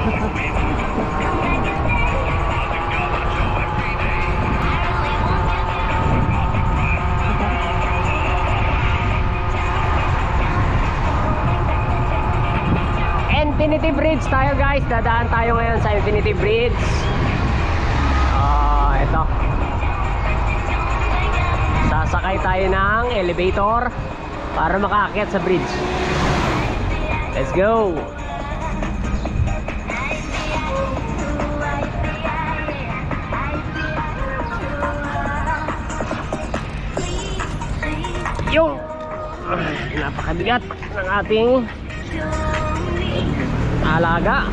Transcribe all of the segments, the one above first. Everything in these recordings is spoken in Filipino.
Infinity Bridge tayo guys. Dadaan tayo ngayon sa Infinity Bridge. Ito. Sasakay tayo ng elevator para makaakyat sa bridge. Let's go. Yung napakabigat ng ating alaga.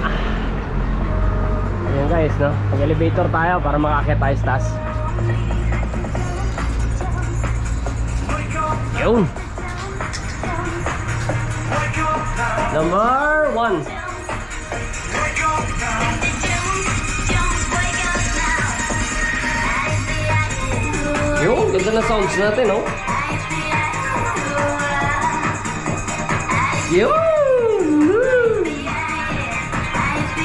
Ayan guys, no? Mag-elevator tayo para makaakyat tayo sa taas. Yun. Number 1. Yun, ganda na sounds natin, no? Yun.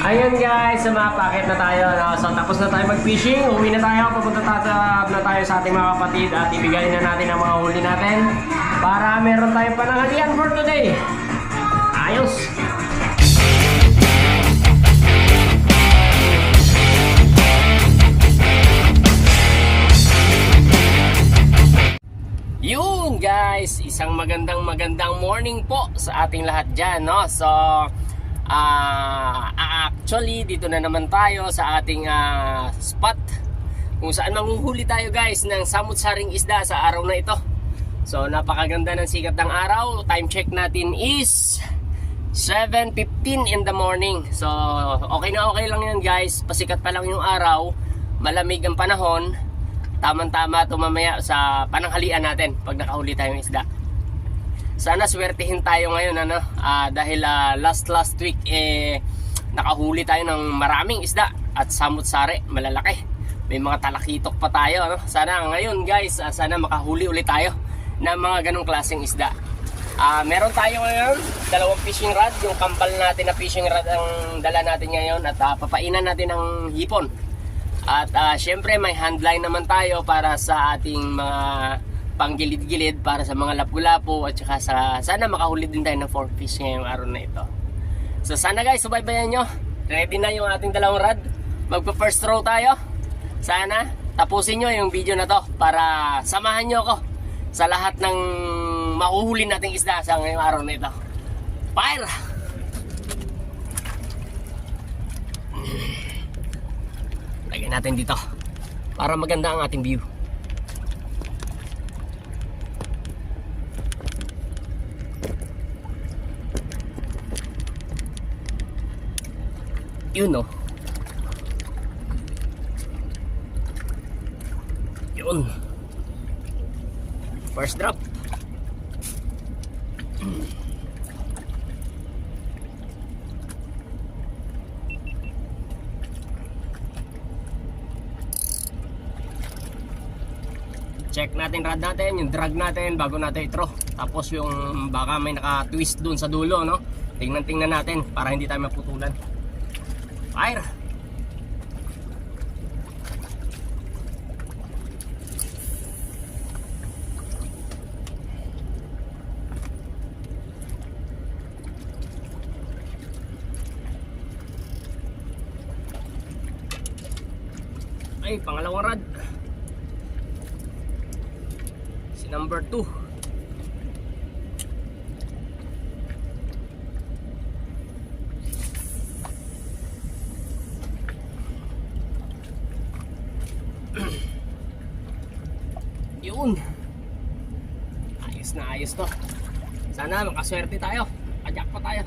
Ayun guys, sumapakit na tayo, no? So tapos na tayo mag-fishing, uwi na tayo, papunta na tayo sa ating mga kapatid at ibigay na natin ang mga huli natin para meron tayong pananghalian for today. Ayos! Yun guys, isang magandang morning po sa ating lahat dyan, no? So actually dito na naman tayo sa ating spot kung saan manghuhuli tayo guys ng samut-saring isda sa araw na ito. So napakaganda ng sikat ng araw. Time check natin is 7:15 in the morning. So okay na okay lang yan guys. Pasikat pa lang yung araw, malamig ang panahon. Tamang-tama ito mamaya sa pananghalian natin pag nakahuli tayong isda. Sana swertihin tayo ngayon, ano? Dahil last week nakahuli tayo ng maraming isda at samut-sari, malalaki. May mga talakitok pa tayo, ano? Sana ngayon guys, sana makahuli ulit tayo ng mga ganong klaseng isda. Meron tayo ngayon dalawang fishing rod. Yung kampal natin na fishing rod ang dala natin ngayon at papainan natin ng hipon. At syempre may handline naman tayo para sa ating mga panggilid-gilid para sa mga lapu-lapu at saka sana makahuli din tayo ng 4 fish ngayong araw na ito. So sana guys, subaybayan nyo. Ready na yung ating dalawang rod. Magpa first throw tayo. Sana tapusin nyo yung video na to para samahan nyo ako sa lahat ng mahuhuli nating isda sa ngayong araw na ito. Fire! Lagyan natin dito para maganda ang ating view. Yun, no? Yun. First drop. Check natin rod natin, yung drag natin bago natin i-throw. Tapos yung baka may naka-twist dun sa dulo, no? Tingnan natin para hindi tayo maputulan. Fire! Ay, pangalawang rod. Si number 2. Yun. Ayos na ayos to. Sana makaswerte tayo. Kajak pa tayo.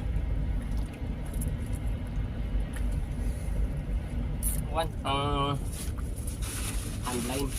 One handline.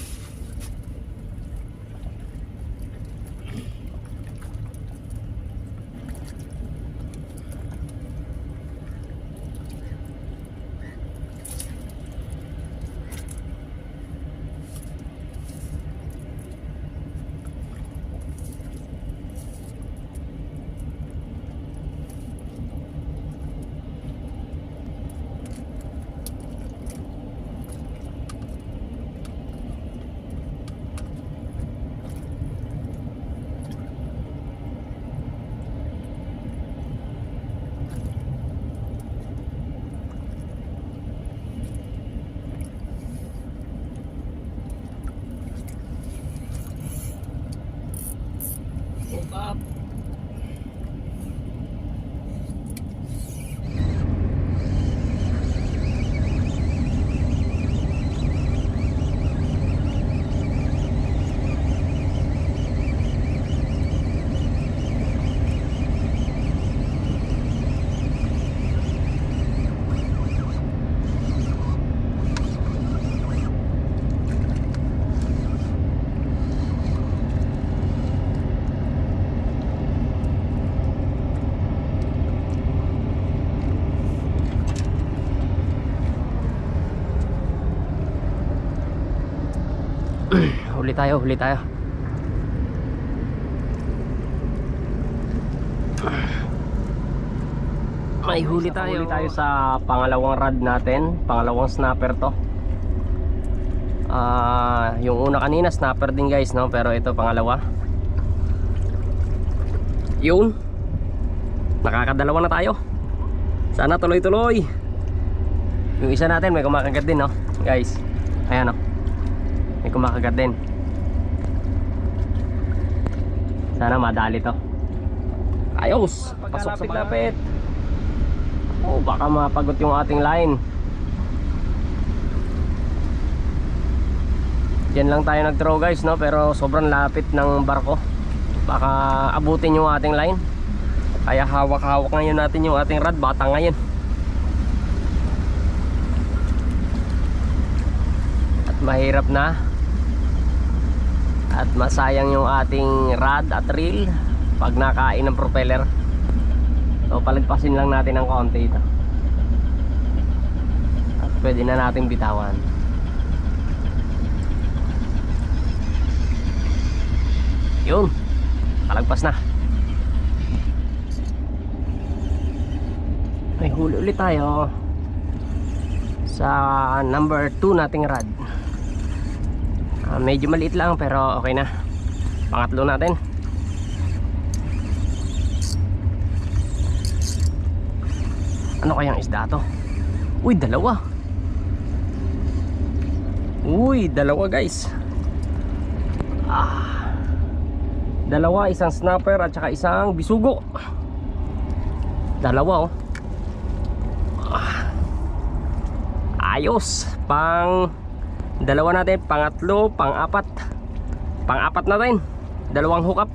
Huli tayo, huli tayo. May huli tayo. Huli tayo sa pangalawang rod natin. Pangalawang snapper to. Yung una kanina snapper din guys, no? Pero ito pangalawa. Yun. Nakakadalawa na tayo. Sana tuloy-tuloy. Yung isa natin may kumakagat din, no? Guys. Ayan, no? May kumakagat din. Sana madali to. Ayos. Pasok sa palapit. Oh, baka mapagot yung ating line. Diyan lang tayo nag-throw guys, no? Pero sobrang lapit ng barko. Baka abutin yung ating line. Kaya hawak-hawak ngayon natin yung ating rod. Bata ngayon. At mahirap na. At masayang yung ating rod at reel pag nakain ng propeller. So palagpasin lang natin ng konti ito. At pwede na natin bitawan. Yun. Palagpas na. May huli ulit tayo sa number 2 nating rod. Medyo maliit lang pero okay na. Pangatlo natin. Ano kayang isda to? Uy, dalawa. Uy, dalawa guys. Dalawa, isang snapper at saka isang bisugo. Dalawa, oh. Ayos. Pang dalawa natin, pangatlo, pang-apat. Pang-apat natin. Dalawang hookup.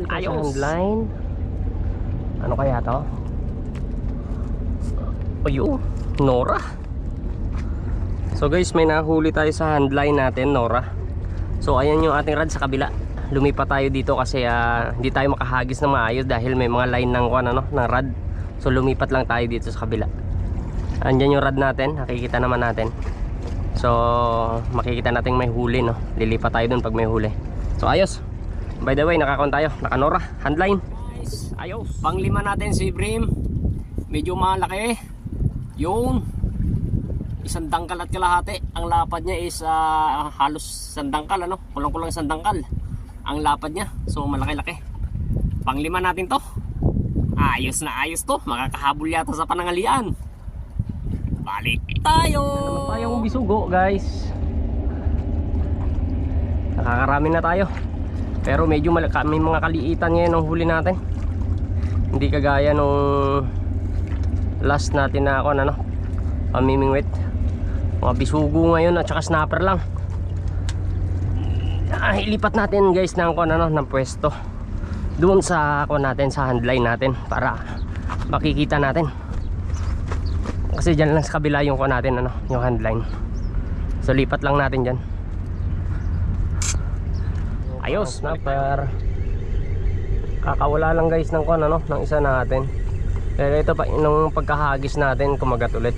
Ayos. Line. Ano kaya to? Ayun, Nora. So guys, may nahuli tayo sa handline natin, Nora. So ayan yung ating rod sa kabila. Lumipat tayo dito kasi hindi tayo makahagis ng maayos dahil may mga line ng ng rod. So lumipat lang tayo dito sa kabila. Andyan yung rod natin, nakikita naman natin. So makikita natin may huli, no. Lilipat tayo dun pag may huli. So ayos. By the way, nakakon tayo, naka-Nora, handline. Nice. Ayos. Panglima natin si Brim. Medyo malaki. Yung isang dangkal at kalahati. Ang lapad niya is halos sandangkal, ano? Kulang-kulang sandangkal ang lapad niya. So malaki-laki. Panglima natin to. Ayos na ayos to. Makakahabol yata sa panangalian. Balik tayo. Naman tayong bisugo guys. Nakakarami na tayo. Pero medyo may mga kaliitan ngayon ang huli natin. Hindi kagaya nung last natin na pamimingwit. Mga bisugo ngayon at saka snapper lang. Ilipat natin guys ng ng pwesto doon sa natin, sa handline natin para makikita natin. Kasi dyan lang sa kabila yung natin yung handline. So lipat lang natin dyan. Ayos, snapper. Kakawala lang guys ng ng isa natin. Pero ito pa, nung pagkahagis natin, kumagat ulit.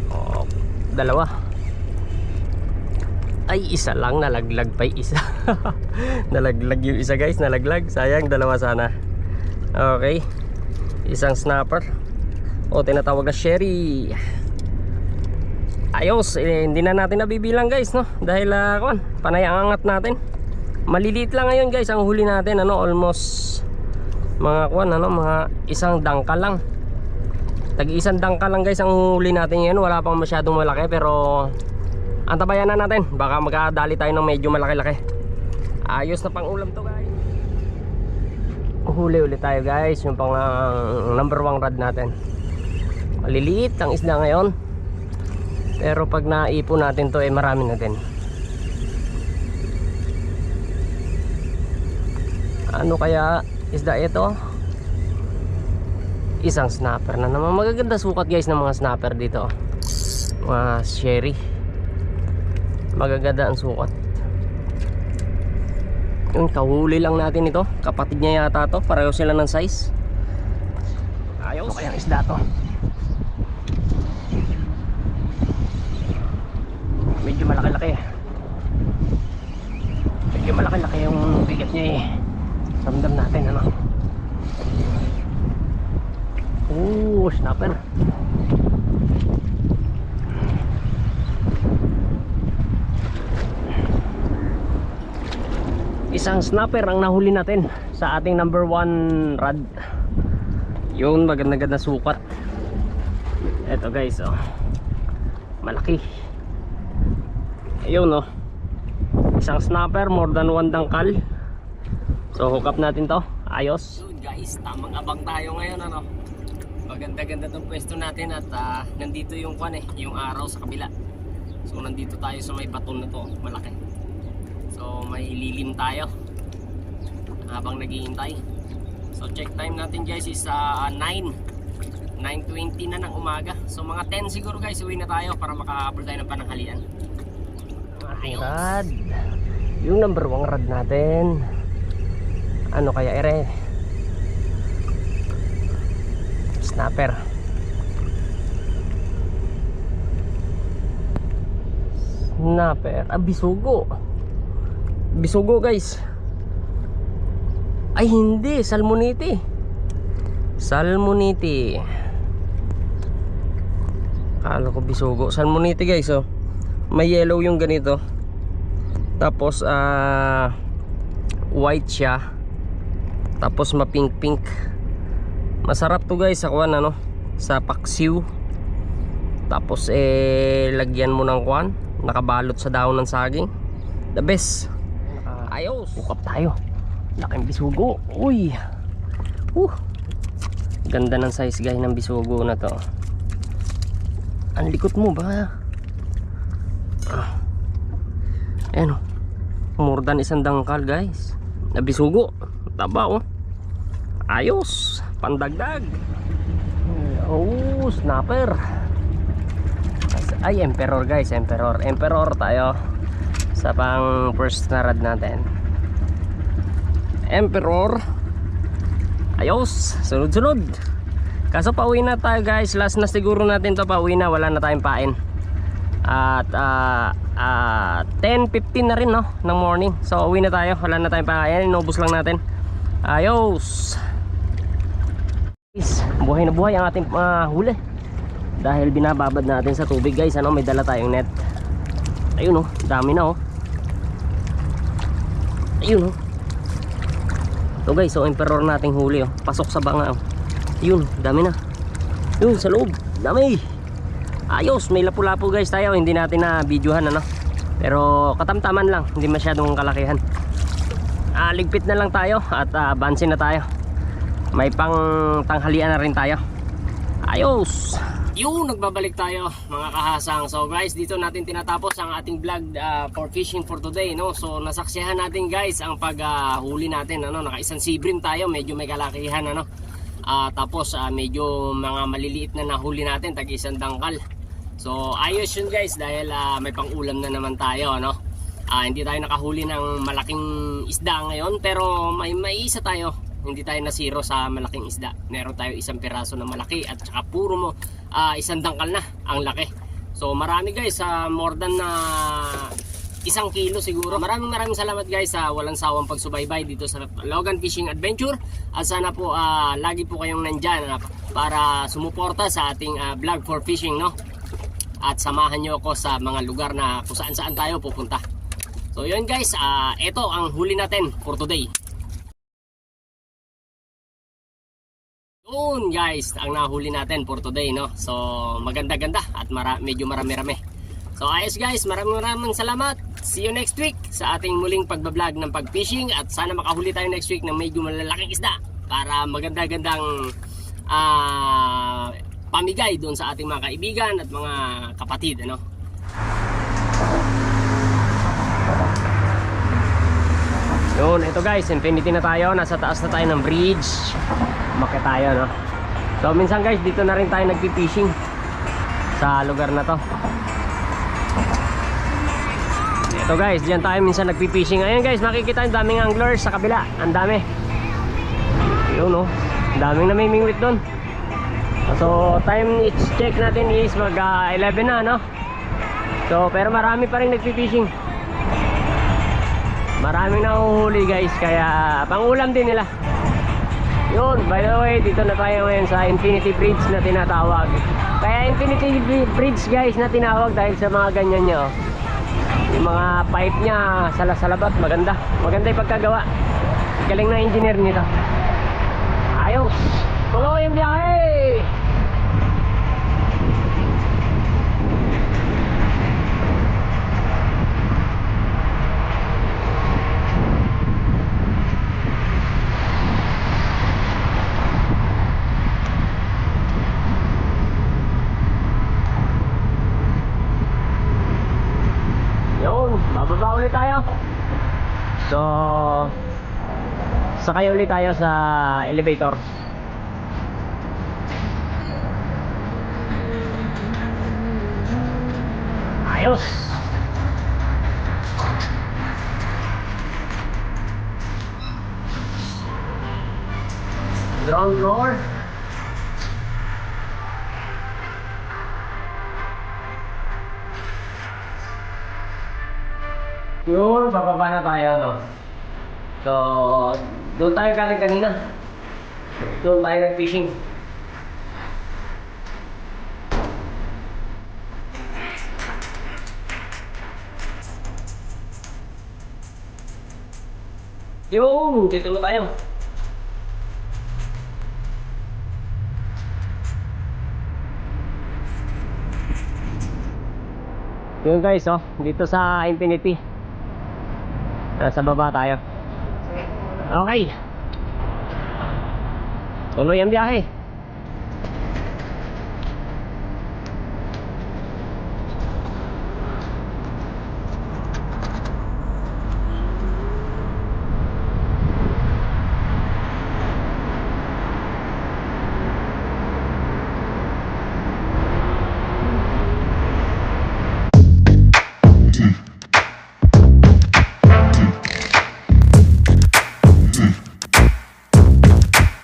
Oh, dalawa. Ay, isa lang, nalaglag pa yung isa. Nalaglag yung isa guys, nalaglag. Sayang, dalawa sana. Okay. Isang snapper. O, tinatawag na sherry. Ayos, hindi na natin nabibilang guys, no? Dahil, panay ang angat natin. Maliliit lang ngayon guys, ang huli natin, almost mga mga isang dangkal lang. Tag-isang dangkal lang guys ang huli natin ngayon. Wala pang masyadong malaki pero antabayan na natin. Baka magkadali tayo ng medyo malaki-laki. Ayos na pang ulam to guys. Huli ulit tayo guys. Yung pang number 1 rod natin. Maliliit ang isda ngayon. Pero pag naipon natin to marami na din. Ano kaya isda ito? Isang snapper na naman. Magaganda sukat guys ng mga snapper dito. Mga sherry. Magaganda ang sukat. Yung kahuli lang natin ito. Kapatid niya yata to. Pareho sila ng size. Ayos. Ano kaya isda to? medyo malaki-laki. Medyo malaki-laki yung bigat niya eh. Ramdam natin ano. Snapper. Isang snapper ang nahuli natin sa ating number 1 rod. Yun, maganda-ganda sukat. Eto guys, oh. Malaki. Ayun, oh. Isang snapper, more than 1 dangkal. So hook up natin to. Ayos. Yun guys, tamang abang tayo ngayon ano. Maganda-ganda tong pwesto natin at nandito yung kwan eh, yung araw sa kabila. So nandito tayo sa may baton na to, malaki. So may lilim tayo habang naghihintay. So check time natin guys is 9:20 na ng umaga. So mga 10 siguro guys, uwi na tayo para makahabol tayo ng pananghalian. Ating rad, yung number 1 rad natin. Ano kaya ere? Snapper. Snapper. Bisugo. Bisugo guys. Ay hindi, salmonite. Salmonite. Kala ko bisugo. Salmonite guys, oh. May yellow yung ganito. Tapos white siya. Tapos mapink-pink. Masarap to guys sa kwan ano, sa paksiw. Tapos lagyan mo ng kwan, nakabalot sa daon ng saging. The best. Ayos. Ukap tayo. Laking bisugo. Uy. Ganda ng size guys ng bisugo na to. Ang likot mo ba? Ayan, more than 1 dangkal guys. Na bisugo. Taba oh. Ayos. Pandagdag. Snapper. Ay, emperor guys, emperor. Emperor tayo sa pang first na rad natin. Emperor. Ayos, sunod-sunod. Kaso pauwi na tayo guys. Last na siguro natin to, pauwi na, wala na tayong pain. At 10:15 na rin no, ng morning. So uwi na tayo, wala na tayong pain. Inubos lang natin. Ayos. Buhay na buhay ang ating huli dahil binababad natin sa tubig guys. Ano, may dala tayong net. Ayun oh, dami na oh. Ayun oh. Ito guys, so emperor nating huli oh. Pasok sa banga oh. Ayun, dami na. Yun sa loob, dami. Ayos, may lapu-lapu guys tayo. Hindi natin na videohan ano, pero katamtaman lang, hindi masyadong kalakihan. Ligpit na lang tayo at bansin na tayo. May pang tanghalian na rin tayo. Ayos. Yung nagbabalik tayo mga kahasang. So guys, dito natin tinatapos ang ating vlog for fishing for today no. So nasaksihan natin guys ang paghuli natin ano. Naka-isang sibrim tayo, medyo may kalakihan ano. Tapos medyo mga maliliit na nahuli natin, tag-1 dangkal. So ayos yun guys dahil may pang-ulam na naman tayo no. Hindi tayo nakahuli ng malaking isda ngayon, pero may isa tayo. Hindi tayo nasiro sa malaking isda. Meron tayo 1 piraso na malaki at saka puro mo 1 dangkal na ang laki. So marami guys, more than 1 kilo siguro. Maraming salamat guys sa walang sawang pagsubaybay dito sa Logan Fishing Adventure. At sana po lagi po kayong nandyan para sumuporta sa ating vlog for fishing no. At samahan nyo ako sa mga lugar na kung saan tayo pupunta. So yun guys, ito ang huli natin for today. Yun guys, ang nahuli natin for today no. So maganda-ganda at medyo marami-rami. So ayos guys, maraming salamat. See you next week sa ating muling pagbablog ng pag-fishing. At sana makahuli tayo next week ng medyo malalaking isda para maganda-gandang pamigay doon sa ating mga kaibigan at mga kapatid ano. Yun, ito guys, infinity na tayo. Nasa taas na tayo ng bridge. Umakyat tayo no. So minsan guys, dito na rin tayo nagpi-fishing sa lugar na to. Ito guys, diyan tayo minsan nagpi-fishing. Ayun guys, makikita yung daming anglers sa kabila. Ang dami. Yun no, daming namimingwit doon. So time check natin is mag 11 na no. So So, pero marami pa rin nagpi-fishing. Maraming nahuhuli guys, kaya pangulam din nila. Yun, by the way, dito na tayo ngayon sa Infinity Bridge na tinatawag. Kaya Infinity Bridge guys na tinawag dahil sa mga ganyan niya, oh. Yung mga pipe niya, salasalabat, maganda. Maganda yung pagkagawa. Galing na engineer nito. Ayos! Tuloy yung biyahe! Yun, bababa ulit tayo. So, sakay ulit tayo sa elevator. Ayos! Ground floor. Yun, bababa na tayo, no? So, doon tayo galing kanina. Doon tayo nag-fishing. Yun, dito na tayo. Yun guys, oh, dito sa Infinity. Nasa baba tayo. Okay. Tuloy ang biyahe.